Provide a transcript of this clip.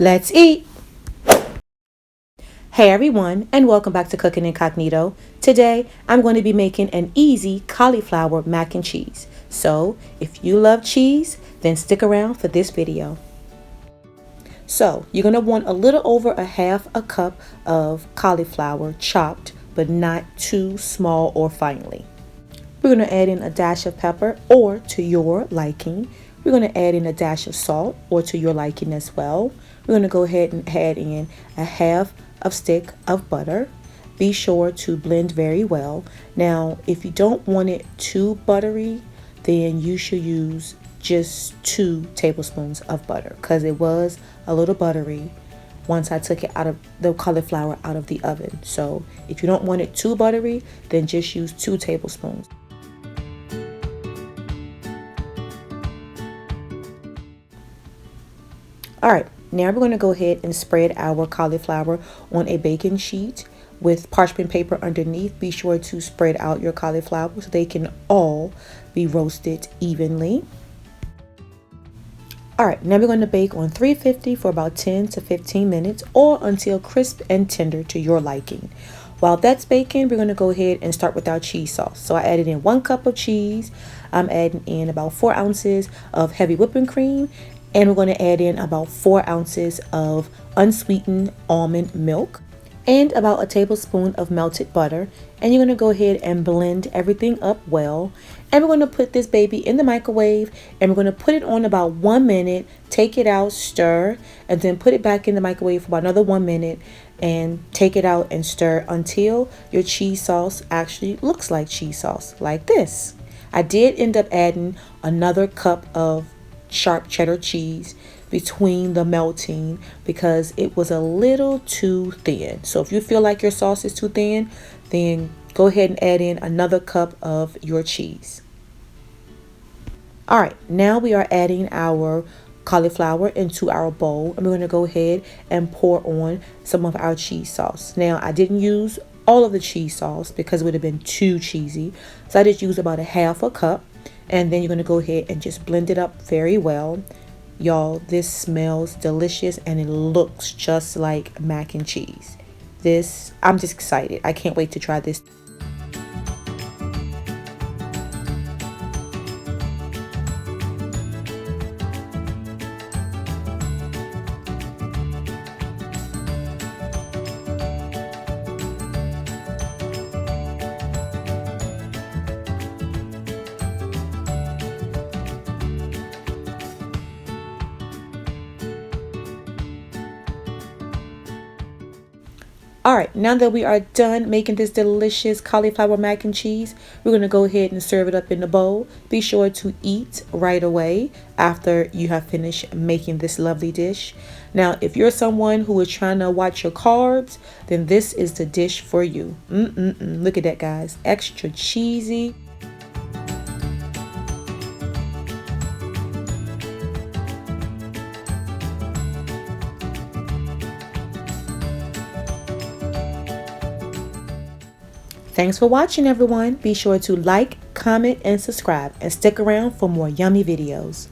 Let's eat! Hey everyone, and welcome back to Cooking Incognito. Today, I'm going to be making an easy cauliflower mac and cheese. So, if you love cheese, then stick around for this video. So, you're going to want a little over a half a cup of cauliflower chopped, but not too small or finely. We're going to add in a dash of pepper or to your liking. We're going to add in a dash of salt or to your liking as well. We're going to go ahead and add in a half of stick of butter. Be sure to blend very well. Now, if you don't want it too buttery, then you should use just 2 tablespoons of butter because it was a little buttery once I took it out of the cauliflower out of the oven. So if you don't want it too buttery, then just use 2 tablespoons. All right, now we're going to go ahead and spread our cauliflower on a baking sheet with parchment paper underneath. Be sure to spread out your cauliflower so they can all be roasted evenly. All right, now we're going to bake on 350 for about 10 to 15 minutes or until crisp and tender to your liking. While that's baking, we're going to go ahead and start with our cheese sauce. So I added in 1 cup of cheese. I'm adding in about 4 ounces of heavy whipping cream. And we're going to add in about 4 ounces of unsweetened almond milk and about a tablespoon of melted butter. And you're going to go ahead and blend everything up well. And we're going to put this baby in the microwave and we're going to put it on about 1 minute, take it out, stir, and then put it back in the microwave for about another 1 minute and take it out and stir until your cheese sauce actually looks like cheese sauce, like this. I did end up adding another cup of sharp cheddar cheese between the melting because it was a little too thin. So if you feel like your sauce is too thin, then go ahead and add in another cup of your cheese. All right, now we are adding our cauliflower into our bowl and we're going to go ahead and pour on some of our cheese sauce. Now I didn't use all of the cheese sauce because it would have been too cheesy, so I just used about a half a cup. And then you're going to go ahead and just blend it up very well. Y'all, this smells delicious and it looks just like mac and cheese. I'm just excited. I can't wait to try this. All right, now that we are done making this delicious cauliflower mac and cheese, we're going to go ahead and serve it up in the bowl. Be sure to eat right away after you have finished making this lovely dish. Now, if you're someone who is trying to watch your carbs, then this is the dish for you. Look at that, guys. Extra cheesy. Thanks for watching, everyone. Be sure to like, comment, and subscribe, and stick around for more yummy videos.